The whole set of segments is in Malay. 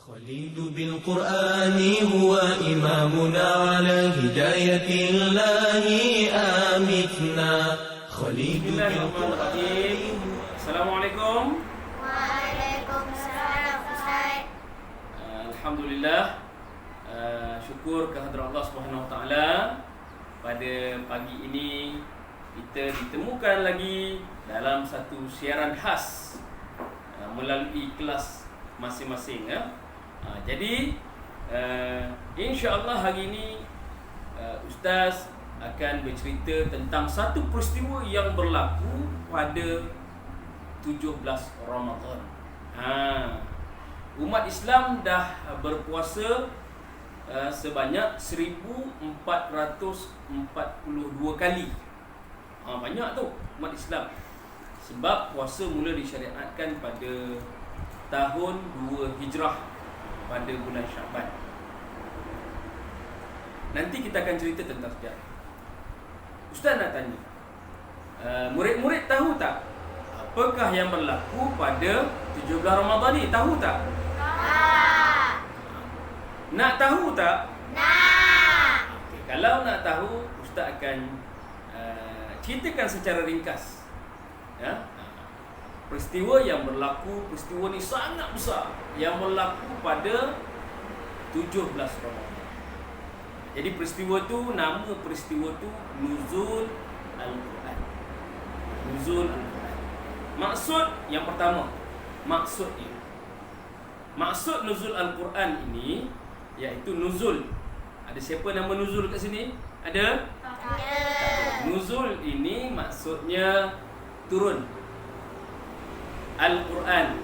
خليل بالقرآن هو إمامنا على هداية الله آمتنا خليل بالقرآن. Assalamualaikum. Waalaikumsalam Ustaz. Alhamdulillah, syukur kehadrat Allah Subhanahu Wa Taala. Pada pagi ini kita ditemukan lagi dalam satu siaran khas melalui kelas masing-masing ya. Jadi insya-Allah hari ini Ustaz akan bercerita tentang satu peristiwa yang berlaku pada 17 Ramadan. Umat Islam dah berpuasa sebanyak 1442 kali. Banyak tu umat Islam. Sebab puasa mula disyariatkan pada tahun 2 Hijrah pada bulan Syaban. Nanti kita akan cerita tentang sejarah. Ustaz nak tanya, murid-murid tahu tak apakah yang berlaku pada 17 Ramadan ni? Tahu tak? Tak. Nak tahu tak? Nak. Okay, kalau nak tahu, Ustaz akan ceritakan secara ringkas ya. Peristiwa yang berlaku, peristiwa ni sangat besar yang berlaku pada 17 Ramadan. Jadi peristiwa tu, nama peristiwa tu Nuzul Al-Quran. Nuzul Al-Quran. Maksud yang pertama, maksud Nuzul Al-Quran ini iaitu nuzul. Ada siapa nama nuzul kat sini? Ada? Ada. Nuzul ini maksudnya turun. Al-Quran,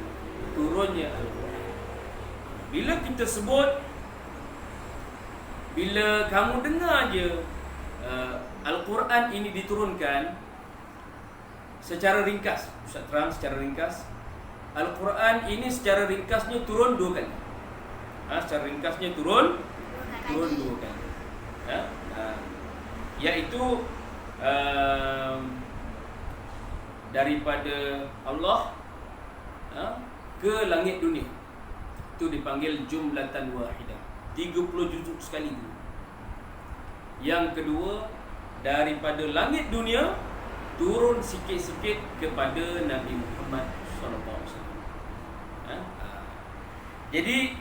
turunnya Al-Quran. Bila kita sebut, bila kamu dengar je Al-Quran ini diturunkan secara ringkas, Ustaz terang secara ringkas, Al-Quran ini secara ringkasnya turun 2 kali. Secara ringkasnya turun 2 kali. Iaitu daripada Allah ke langit dunia. Itu dipanggil jumlatan wahidah, 30 juzuk sekali dulu. Yang kedua, daripada langit dunia turun sikit-sikit kepada Nabi Muhammad SAW. Jadi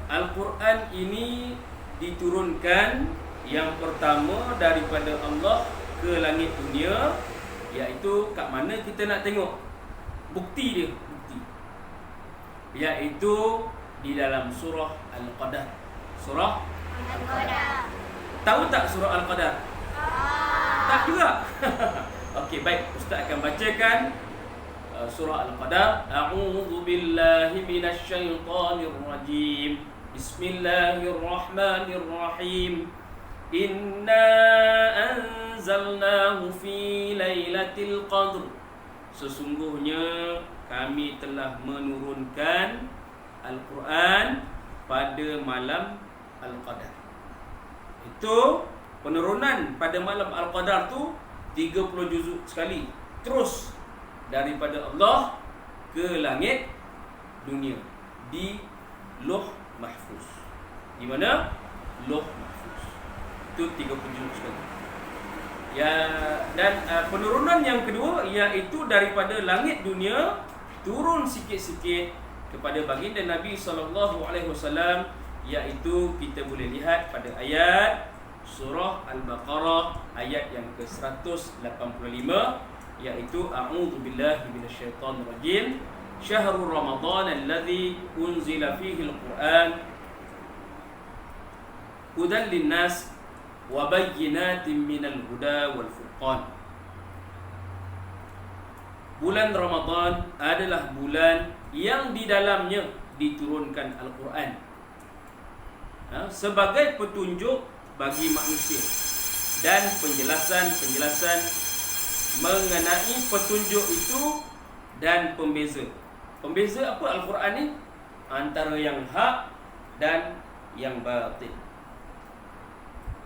Al-Quran ini diturunkan yang pertama daripada Allah ke langit dunia, iaitu kat mana kita nak tengok bukti dia, iaitu di dalam surah Al-Qadar. Surah Al-Qadar. Tahu tak surah Al-Qadar? Tak juga. Okey, baik, Ustaz akan bacakan surah Al-Qadar. A'udzu billahi minasyaitonir rajim. Bismillahirrahmanirrahim. Inna anzalnahu fi lailatul qadr. Sesungguhnya kami telah menurunkan Al-Quran pada malam Al-Qadar. Itu penurunan pada malam Al-Qadar tu 30 juzuk sekali, terus daripada Allah ke langit dunia di Lauh Mahfuz. Di mana? Lauh Mahfuz. Itu 30 juzuk sekali. Dan penurunan yang kedua iaitu daripada langit dunia turun sikit-sikit kepada baginda Nabi SAW, iaitu kita boleh lihat pada ayat surah Al-Baqarah ayat yang ke-185, iaitu a'udzu billahi minasyaitonir rajim. Syahrul Ramadan alladzi unzila fihi al-Quran hudan lin-nas wa bayyinatin minal huda wal furqan. Bulan Ramadan adalah bulan yang di dalamnya diturunkan Al-Quran sebagai petunjuk bagi manusia dan penjelasan mengenai petunjuk itu dan pembeza. Pembeza apa Al-Quran ni? Antara yang hak dan yang batil.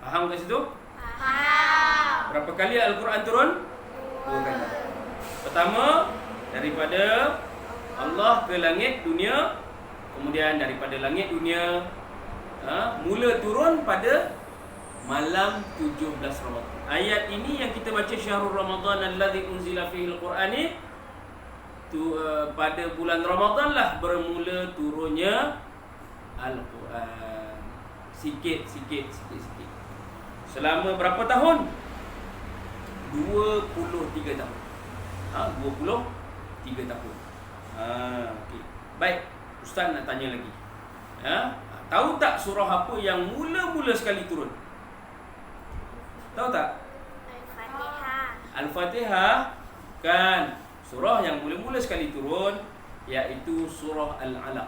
Faham kat situ? Faham. Berapa kali Al-Quran turun? 2 kali. Pertama, daripada Allah ke langit dunia. Kemudian daripada langit dunia mula turun pada malam 17 Ramadan. Ayat ini yang kita baca syahrul Ramadan allazi unzila fihi al-Quran ni pada bulan Ramadan lah bermula turunnya Al-Quran. Sikit. Selama berapa tahun? 23 tahun. 23 tahun. Okey. Baik, Ustaz nak tanya lagi. Tahu tak surah apa yang mula-mula sekali turun? Tahu tak? Al-Fatihah. Al-Fatihah kan surah yang mula-mula sekali turun, iaitu surah Al-Alaq.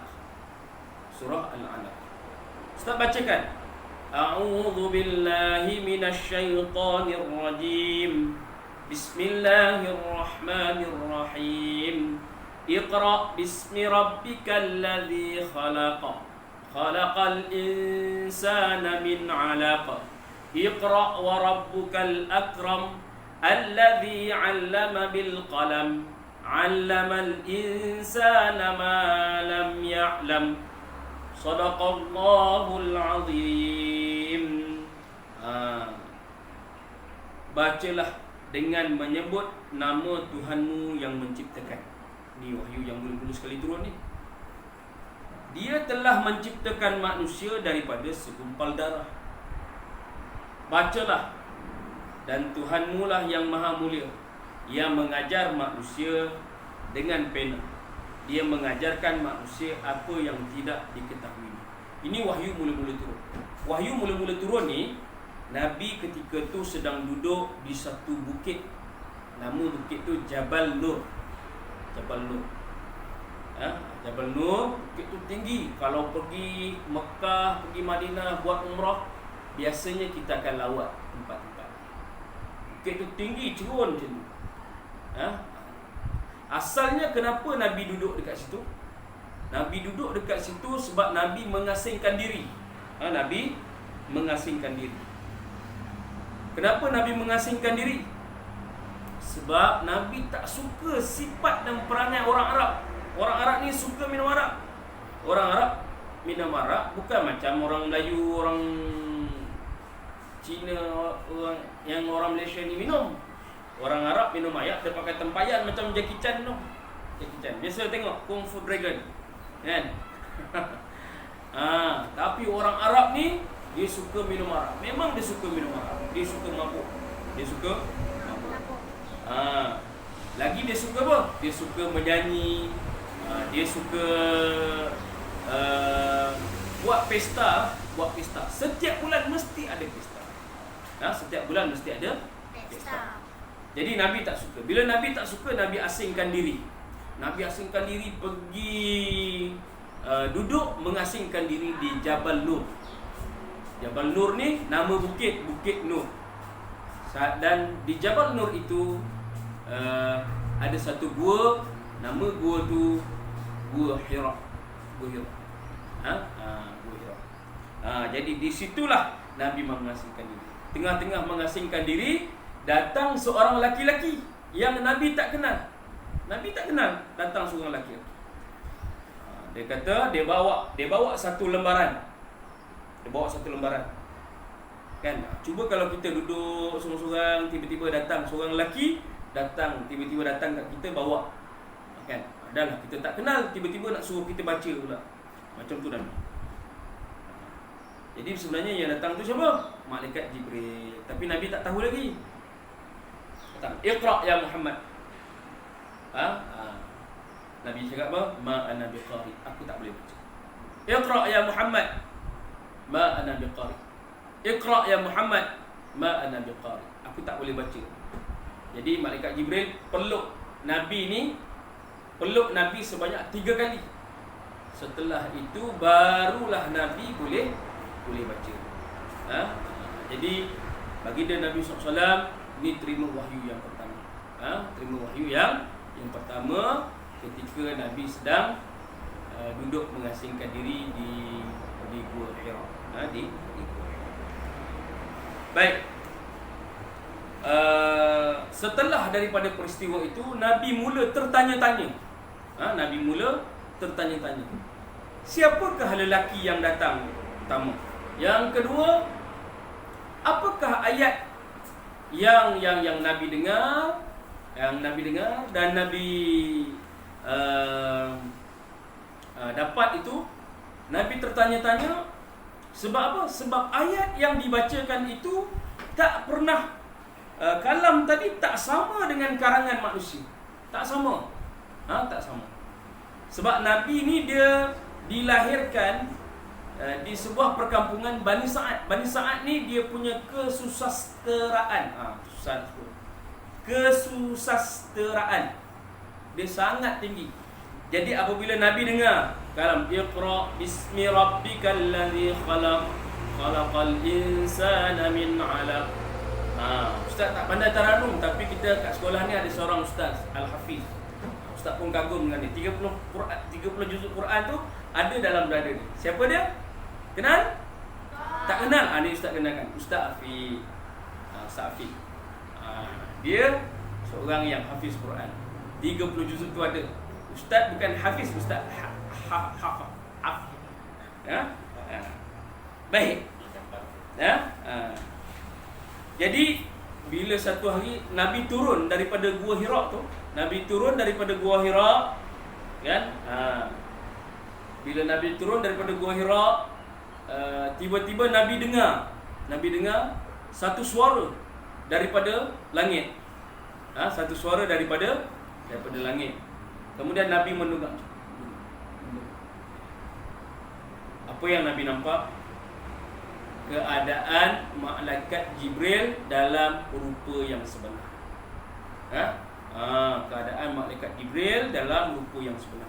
Surah Al-Alaq. Ustaz bacakan. A'udzu billahi minasyaitonir rajim. Bismillahirrahmanirrahim. Iqra bismi rabbikal ladzi khalaq. Khalaqal insana min 'alaq. Iqra wa rabbukal akram. Alladzi 'allama bil qalam. 'Allamal insana ma lam ya'lam. Sadaqallahul azim. Bacalah dengan menyebut nama Tuhanmu yang menciptakan. Ni wahyu yang mula-mula sekali turun ni. Dia telah menciptakan manusia daripada segumpal darah. Bacalah. Dan Tuhanmu lah yang maha mulia, yang mengajar manusia dengan pena. Dia mengajarkan manusia apa yang tidak diketahui. Ini wahyu mula-mula turun. Wahyu mula-mula turun ni, Nabi ketika tu sedang duduk di satu bukit. Nama bukit tu Jabal Nur. Jabal Nur. Jabal Nur, bukit tu tinggi. Kalau pergi Mekah, pergi Madinah buat umrah, biasanya kita akan lawat tempat-tempat. Bukit tu tinggi, cerun macam tu. Asalnya kenapa Nabi duduk dekat situ? Nabi duduk dekat situ sebab Nabi mengasingkan diri. Nabi mengasingkan diri. Kenapa Nabi mengasingkan diri? Sebab Nabi tak suka sifat dan perangai orang Arab. Orang Arab ni suka minum arak. Orang Arab minum arak bukan macam orang Melayu, orang Cina, orang Malaysia ni minum. Orang Arab minum arak, dia pakai tempayan macam Jackie Chan tu. Jackie Chan. Biasa tengok Kung Fu Dragon. Kan? Tapi orang Arab ni dia suka minum arak. Memang dia suka minum arak. Dia suka mabuk. Lagi dia suka apa? Dia suka menyanyi. Dia suka buat pesta. Setiap bulan mesti ada pesta. Setiap bulan mesti ada pesta. Jadi Nabi tak suka. Bila Nabi tak suka, Nabi asingkan diri. Nabi asingkan diri pergi duduk mengasingkan diri di Jabal Nur. Jabal Nur ni nama bukit, Bukit Nur. Dan di Jabal Nur itu ada satu gua, nama gua tu Gua Hira. Gua Hira. Gua Hira. Jadi di situlah Nabi mengasingkan diri. Tengah-tengah mengasingkan diri, datang seorang laki-laki yang Nabi tak kenal. Nabi tak kenal, datang seorang laki-laki. Dia kata dia bawa satu lembaran. Kan? Cuba kalau kita duduk sorang-sorang, tiba-tiba datang seorang lelaki, tiba-tiba datang kat kita bawa. Kan? Adalah kita tak kenal, tiba-tiba nak suruh kita baca pula. Macam tu Nabi. Jadi sebenarnya yang datang tu siapa? Malaikat Jibril. Tapi Nabi tak tahu lagi. Iqra ya Muhammad. Nabi cakap apa? Ma ana biqari. Aku tak boleh baca. Iqra ya Muhammad. Ma ana biqari. Iqra ya Muhammad. Ma ana biqari. Aku tak boleh baca. Jadi malaikat Jibril peluk Nabi sebanyak 3 kali. Setelah itu barulah Nabi boleh baca. Jadi baginda Nabi SAW ni terima wahyu yang pertama. Terima wahyu yang pertama ketika Nabi sedang duduk mengasingkan diri di Gua Hira. Di Gua Hira. Baik. Setelah daripada peristiwa itu, Nabi mula tertanya-tanya. siapakah lelaki yang datang pertama? Yang kedua, apakah ayat yang Nabi dengar, dan Nabi dapat itu? Nabi tertanya-tanya sebab apa? Sebab ayat yang dibacakan itu tak pernah kalam tadi tak sama dengan karangan manusia. Tak sama. Tak sama. Sebab Nabi ni dia dilahirkan di sebuah perkampungan Bani Sa'ad. Bani Sa'ad ni dia punya kesusasteraan. Kesusasteraan. Dia sangat tinggi. Jadi apabila Nabi dengar kalam Iqra bismi rabbikal ladzi khalaq khalaqal insana min 'alaq. Ustaz tak pandai taranum, tapi kita kat sekolah ni ada seorang ustaz Al-Hafiz. Ustaz pun kagum dengan dia. 30 juzuk Quran tu ada dalam dada dia. Siapa dia? Kenal? Tak kenal? Ni ustaz kenalkan. Ustaz Afiq. Ustaz Afiq. Dia seorang yang hafiz Quran. 30 juzuk tu ada. Ustaz bukan hafiz, ustaz hafaz. Baik. Jadi bila satu hari Nabi turun daripada Gua Hira tu, kan? Bila Nabi turun daripada Gua Hira, tiba-tiba Nabi dengar satu suara daripada langit. Satu suara daripada langit. Kemudian Nabi mendengar. Apa yang Nabi nampak? Keadaan malaikat Jibril dalam rupa yang sebenar. Keadaan malaikat Jibril dalam rupa yang sebenar.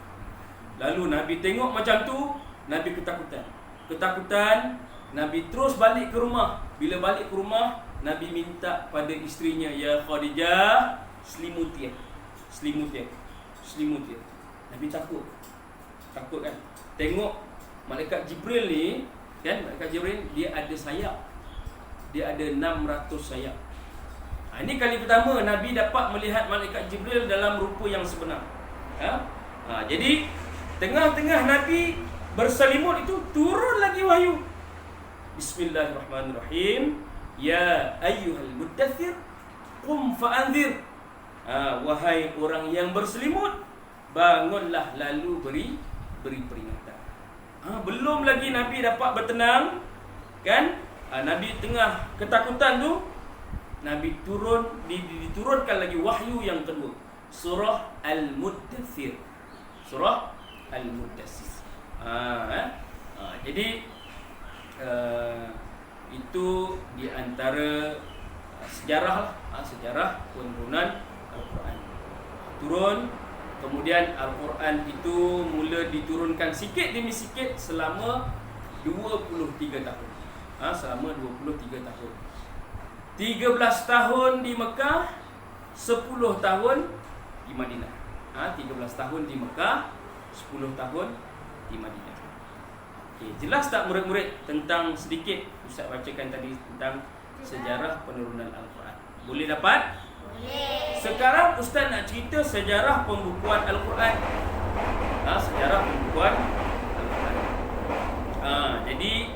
Lalu Nabi tengok macam tu, Nabi ketakutan. Nabi terus balik ke rumah. Bila balik ke rumah, Nabi minta pada isterinya, ya Khadijah, selimuti. Nabi takut kan. Tengok malaikat Jibril ni, kan, malaikat Jibril dia ada sayap. Dia ada 600 sayap. Ini kali pertama Nabi dapat melihat malaikat Jibril dalam rupa yang sebenar. Jadi tengah-tengah Nabi berselimut itu turun lagi wahyu. Bismillahirrahmanirrahim. Ya ayyuhal muddathir qum fa'anzir. Wahai orang yang berselimut, bangunlah lalu beri peringatan. Belum lagi Nabi dapat bertenang, kan? Nabi tengah ketakutan tu, Nabi diturunkan lagi wahyu yang kedua, surah Al-Muddathir. Jadi itu di antara sejarah penurunan Al-Quran. Turun, kemudian Al-Quran itu mula diturunkan sikit demi sikit selama 23 tahun. Selama 23 tahun. 13 tahun di Mekah, 10 tahun di Madinah. 13 tahun di Mekah, 10 tahun di Madinah. Okay, jelas tak murid-murid tentang sedikit Ustaz bacakan tadi tentang sejarah penurunan Al-Quran? Boleh dapat? Boleh. Sekarang Ustaz nak cerita sejarah pembukuan Al-Quran. Sejarah pembukuan Al-Quran. Jadi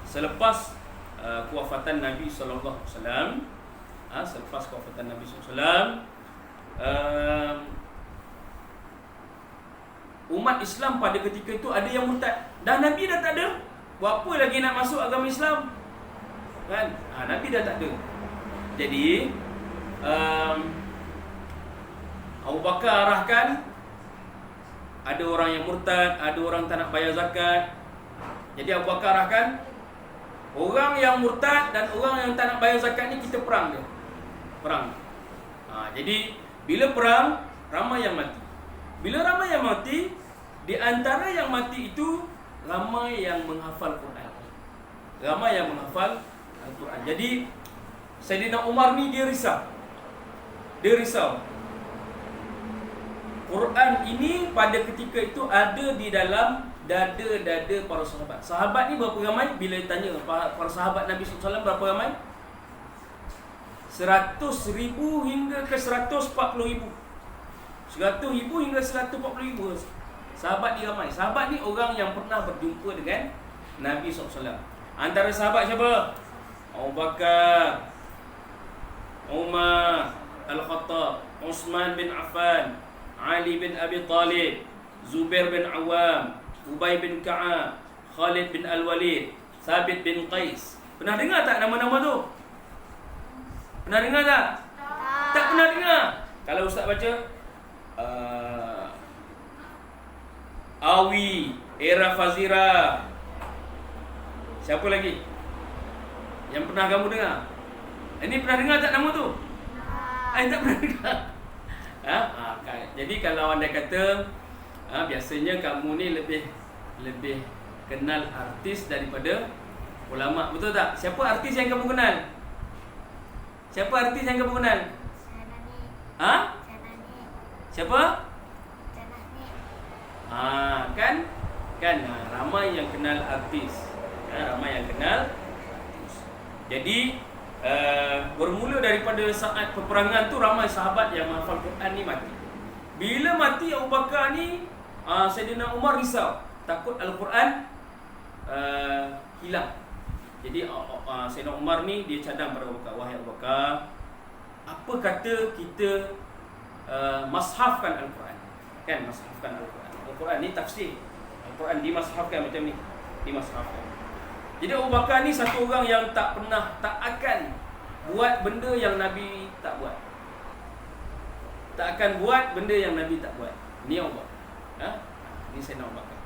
selepas kewafatan Nabi sallallahu alaihi wasallam, umat Islam pada ketika itu ada yang murtad. Dah Nabi dah tak ada, buat apa lagi nak masuk agama Islam? Kan? Nabi dah tak ada. Jadi Abu Bakar arahkan, ada orang yang murtad, ada orang tak nak bayar zakat. Jadi Abu Bakar arahkan, orang yang murtad dan orang yang tak nak bayar zakat ni kita perang dia. Jadi bila perang, ramai yang mati. Bila ramai yang mati, di antara yang mati itu ramai yang menghafal Quran. Jadi Sayyidina Umar ni dia risau. Quran ini pada ketika itu ada di dalam dada-dada para sahabat. Sahabat ni berapa ramai? Bila tanya para sahabat Nabi SAW berapa ramai? 100,000 hingga ke 140,000. 100,000 hingga 140,000 Sahabat ni ramai. Sahabat ni orang yang pernah berjumpa dengan Nabi SAW. Antara sahabat siapa? Abu Bakar, Umar Al-Khattab, Uthman bin Affan, Ali bin Abi Talib, Zubair bin Awam, Ubay bin Ka'ab, Khalid bin Al-Walid, Thabit bin Qais. Pernah dengar tak nama-nama tu? Pernah dengar tak? Tak pernah dengar. Kalau ustaz baca Awi, Era Fazira. Siapa lagi yang pernah kamu dengar? Ini pernah dengar tak nama tu? Tak pernah dengar. Jadi kalau anda kata biasanya kamu ni lebih kenal artis daripada ulama, betul tak? Siapa artis yang kamu kenal? Siapa artis yang kamu kenal? Siapa? Kan ramai yang kenal artis. Ramai yang kenal artis. Jadi bermula daripada saat peperangan tu, ramai sahabat yang menghafal Quran ni mati. Bila mati Abu Bakar ni, Sayyidina Umar risau, takut Al-Quran hilang. Jadi Sayyidina Umar ni dia cadang pada Abu Bakar, wahai Abu Bakar, apa kata kita mashafkan Al-Quran? Kan, mashafkan Al-Quran. Al-Quran ni tafsir. Al-Quran dimashafkan macam ni, dimashafkan. Jadi Abu Bakar ni satu orang yang tak akan buat benda yang Nabi tak buat. Tak akan buat benda yang Nabi tak buat. Ni Abu Bakar. Ni Sayyidina Abu Bakar.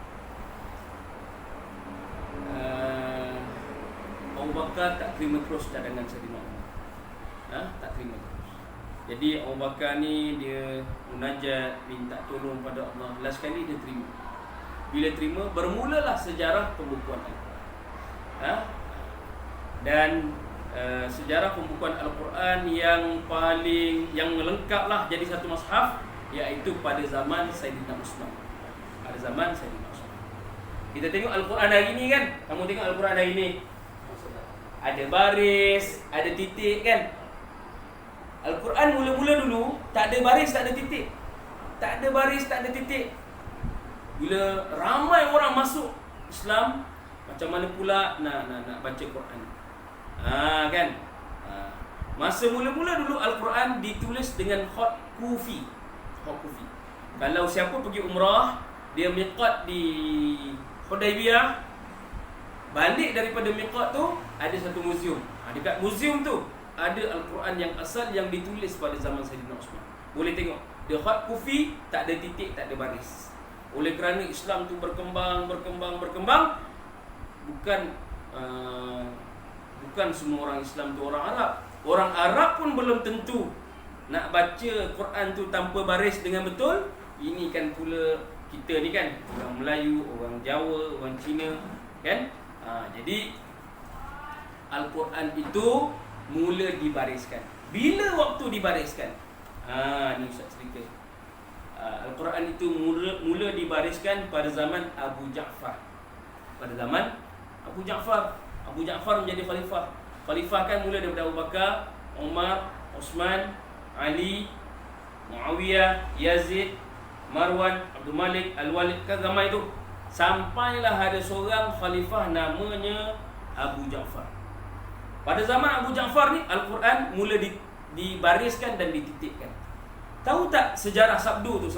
Abu Bakar tak terima terus cadangan Sayyidina Umar. Tak terima terus. Jadi Abu Bakar ni dia munajat, minta tolong pada Allah. Last kali dia terima. Bila terima, bermulalah sejarah pembukuan Al-Quran. Dan sejarah pembukuan Al-Quran yang lengkap lah jadi satu mushaf, iaitu pada zaman Sayyidina Uthman. Pada zaman Sayyidina Uthman. Kita tengok Al-Quran hari ni kan. Kamu tengok Al-Quran hari ni, ada baris, ada titik kan. Al-Quran mula-mula dulu tak ada baris, tak ada titik. Tak ada baris, tak ada titik. Bila ramai orang masuk Islam, macam mana pula nak baca Quran? Kan? Masa mula-mula dulu Al-Quran ditulis dengan khat kufi. Khat kufi. Kalau siapa pergi umrah, dia miqat di Hudaybiyah, balik daripada miqat tu ada satu muzium. Dekat muzium tu ada Al-Quran yang asal yang ditulis pada zaman Sayyidina Uthman. Boleh tengok. Dia khat kufi, tak ada titik, tak ada baris. Oleh kerana Islam tu berkembang. Bukan semua orang Islam tu orang Arab. Orang Arab pun belum tentu nak baca Quran tu tanpa baris dengan betul. Ini kan pula kita ni kan, orang Melayu, orang Jawa, orang Cina kan. Jadi Al-Quran itu mula dibariskan. Bila waktu dibariskan? Ni Ustaz cerita. Al-Quran itu mula dibariskan pada zaman Abu Ja'far. Pada zaman Abu Ja'far menjadi khalifah. Khalifah kan mula daripada Abu Bakar, Umar, Uthman, Ali, Muawiyah, Yazid, Marwan, Abdul Malik, Al-Walid, kan ramai tu. Sampailah ada seorang khalifah namanya Abu Ja'far. Pada zaman Abu Ja'far ni Al-Quran mula dibariskan dan dititikkan. Tahu tak sejarah sabdu tu?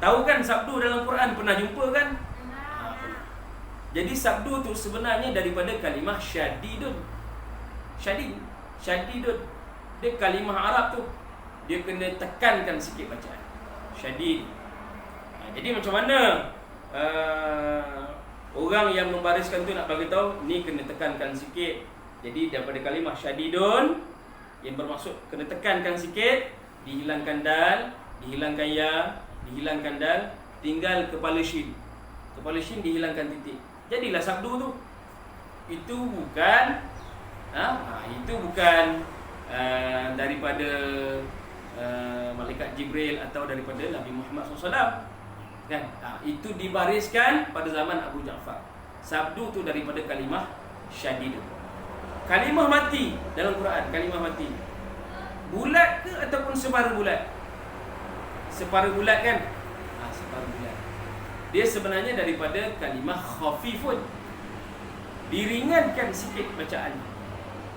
Tahu kan sabdu dalam Quran, pernah jumpa kan? Jadi sabdu tu sebenarnya daripada kalimah syadidun. Syadidun. Dia kalimah Arab tu. Dia kena tekankan sikit bacaan. Syadid. Jadi macam mana orang yang membariskan tu nak bagi tahu ni kena tekankan sikit. Jadi daripada kalimah syadidun yang bermaksud kena tekankan sikit, dihilangkan dal, dihilangkan ya, dihilangkan dal, tinggal kepala shin. Kepala shin dihilangkan titik. Jadilah sabdu tu. Itu bukan daripada malaikat Jibril atau daripada Nabi Muhammad SAW. Kan? Itu dibariskan pada zaman Abu Ja'far. Sabdu tu daripada kalimah syadid. Kalimah mati dalam Quran, kalimah mati. Bulat ke ataupun separuh bulat? Separuh bulat kan? Separuh bulat. dia sebenarnya daripada kalimah khafifun. Diringankan sikit bacaan.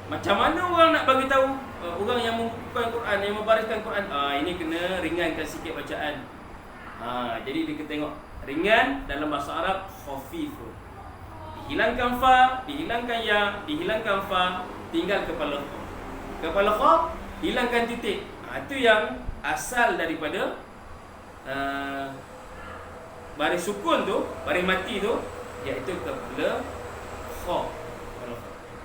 Macam mana orang nak bagi tahu orang yang mengukuhkan Quran, yang membariskan Quran, ini kena ringankan sikit bacaan. Jadi dia tengok ringan dalam bahasa Arab khafifun. Dihilangkan fa, dihilangkan ya, dihilangkan fa, tinggal kepala kha. Kepala kha, hilangkan titik. Itu yang asal daripada baris sukun tu, baris mati tu, iaitu kepala kha.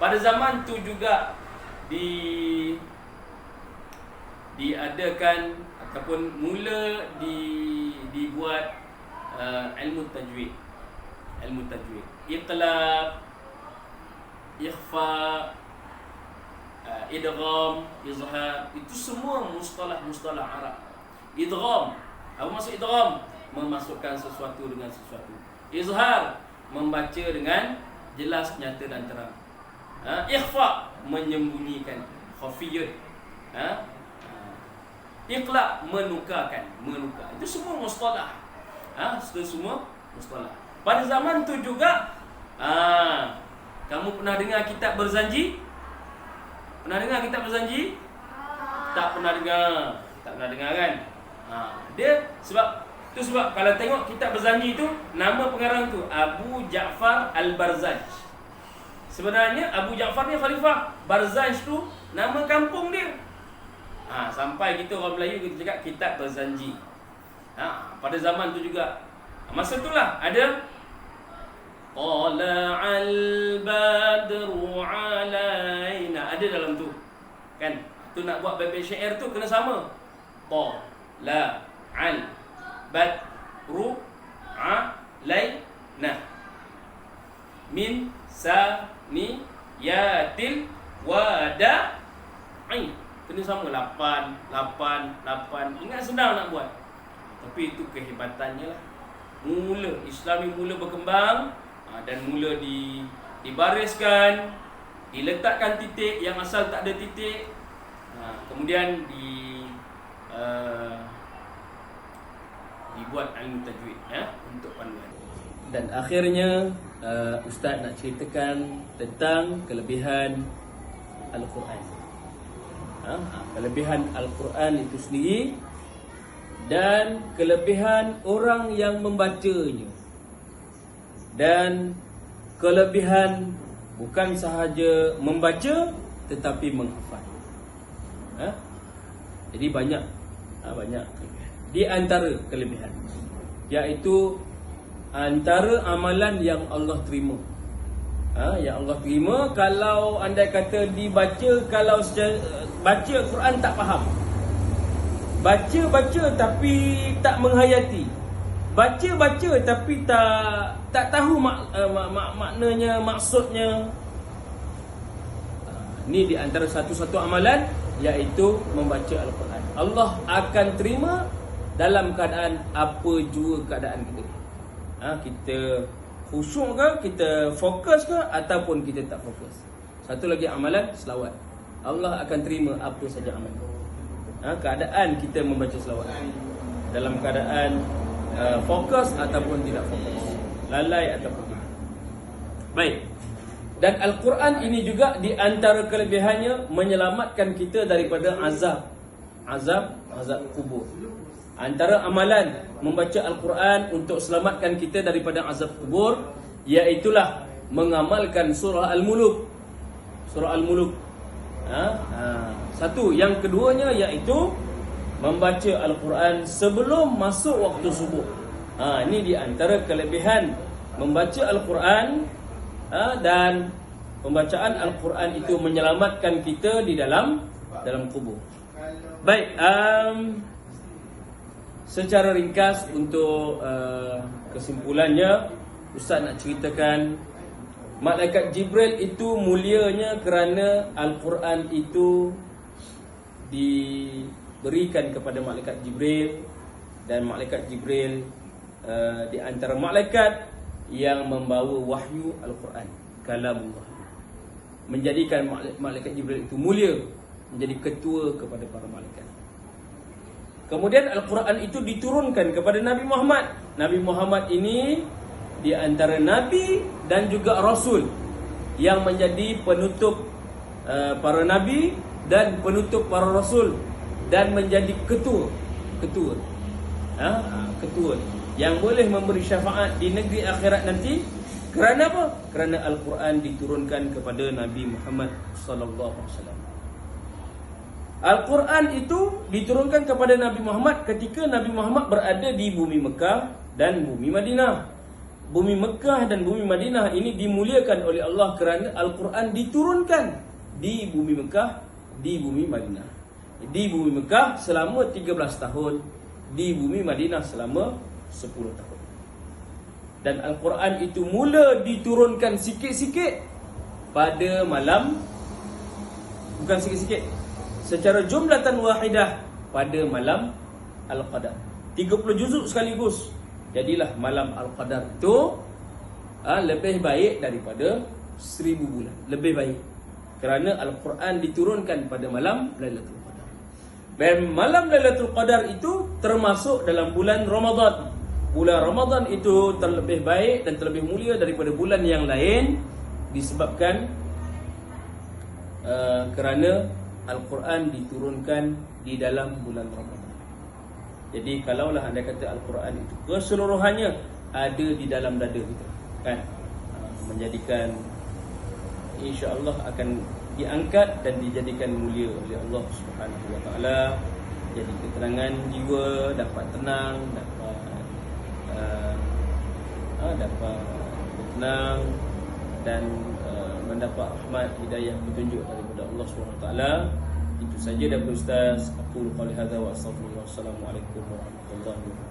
Pada zaman tu juga diadakan ataupun mula dibuat ilmu tajwid. Ilmu tajwid. Iqlab, ikhfa, idgham, izhar, itu semua mustalah-mustalah Arab. Idgham, apa maksud idgham? Memasukkan sesuatu dengan sesuatu. Izhar, membaca dengan jelas, nyata dan terang. Ikhfa, menyembunyikan, khafiyun. Iqlab, menukar. Itu semua mustalah. Itu semua mustalah. Pada zaman tu juga, kamu pernah dengar kitab berzanji? Pernah dengar kitab berzanji? Tak pernah dengar. Tak pernah dengar kan? Dia sebab kalau tengok kitab berzanji tu, nama pengarang tu Abu Ja'far Al-Barzanj. Sebenarnya Abu Ja'far ni khalifah. Barzanj tu nama kampung dia. Sampai kita orang Melayu kita cakap kitab berzanji. Pada zaman tu juga. Masa itulah ada Tala'al badru alaina, ada dalam tu. Kan? Tu nak buat bait syair tu kena sama. Tala'al badru alaina min saniyatil wada'i. Kena sama 8. Ingat senang nak buat. Tapi itu kehebatannya lah. Islam ni mula berkembang dan mula dibariskan, diletakkan titik yang asal tak ada titik. Kemudian dibuat ilmu tajwid untuk panduan. Dan akhirnya Ustaz nak ceritakan tentang kelebihan Al-Quran. Kelebihan Al-Quran itu sendiri dan kelebihan orang yang membacanya. Dan kelebihan bukan sahaja membaca tetapi menghafal. Jadi banyak di antara kelebihan, iaitu antara amalan yang Allah terima. Yang Allah terima kalau andai kata dibaca, kalau baca Quran tak faham, baca tapi tak menghayati, baca tapi tak tahu maknanya, maksudnya. Ini di antara satu-satu amalan, iaitu membaca Al-Quran. Allah akan terima dalam keadaan apa jua keadaan kita. Kita khusyuk ke, kita fokus ke, ataupun kita tak fokus. Satu lagi amalan, selawat. Allah akan terima apa saja amalan. Keadaan kita membaca selawat, dalam keadaan fokus ataupun tidak fokus, lalai ataupun tidak. Baik. Dan Al-Quran ini juga di antara kelebihannya menyelamatkan kita daripada azab kubur. Antara amalan membaca Al-Quran untuk selamatkan kita daripada azab kubur, iaitulah mengamalkan surah Al-Muluk. Surah Al-Muluk. Satu. Yang keduanya iaitu membaca Al-Quran sebelum masuk waktu subuh. Ini di antara kelebihan membaca Al-Quran, dan pembacaan Al-Quran itu menyelamatkan kita di dalam kubur. Baik, secara ringkas untuk kesimpulannya, Ustaz nak ceritakan Malaikat Jibril itu mulianya kerana Al-Quran itu diberikan kepada Malaikat Jibril. Dan Malaikat Jibril di antara malaikat yang membawa wahyu Al-Quran, kalamullah, menjadikan Malaikat Jibril itu mulia, menjadi ketua kepada para malaikat. Kemudian Al-Quran itu diturunkan kepada Nabi Muhammad Nabi Muhammad ini di antara Nabi dan juga Rasul yang menjadi penutup para Nabi dan penutup para Rasul, dan menjadi ketua yang boleh memberi syafaat di negeri akhirat nanti. Kerana apa? Kerana Al-Quran diturunkan kepada Nabi Muhammad sallallahu alaihi wasallam. Al-Quran itu diturunkan kepada Nabi Muhammad ketika Nabi Muhammad berada di bumi Mekah dan bumi Madinah. Bumi Mekah dan bumi Madinah ini dimuliakan oleh Allah kerana Al-Quran diturunkan di bumi Mekah, di bumi Madinah. Di bumi Mekah selama 13 tahun, di bumi Madinah selama 10 tahun. Dan Al-Quran itu mula diturunkan sikit-sikit pada malam, bukan sikit-sikit, secara jumlatan wahidah pada malam Al-Qadar. 30 juzuk sekaligus. Jadilah malam Al-Qadar itu lebih baik daripada 1000 bulan. Lebih baik. Kerana Al-Quran diturunkan pada malam Lailatul Qadar. Dan malam Lailatul Qadar itu termasuk dalam bulan Ramadan. Bulan Ramadan itu terlebih baik dan terlebih mulia daripada bulan yang lain disebabkan kerana Al-Quran diturunkan di dalam bulan Ramadan. Jadi kalaulah anda kata Al-Quran itu keseluruhannya ada di dalam dada kita, kan, menjadikan insya-Allah akan diangkat dan dijadikan mulia oleh Allah Subhanahu wa taala. Jadi ketenangan jiwa, dapat tenang, dapat tenang dan mendapat rahmat hidayah petunjuk daripada Allah SWT. Itu saja daripada Ustaz. Aku qali hadza wa astaghfirullah. Assalamualaikum warahmatullahi wabarakatuh.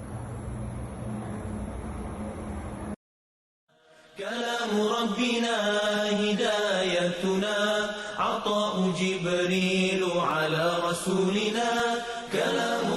كلام ربنا هدايتنا عطاء جبريل على رسولنا كلام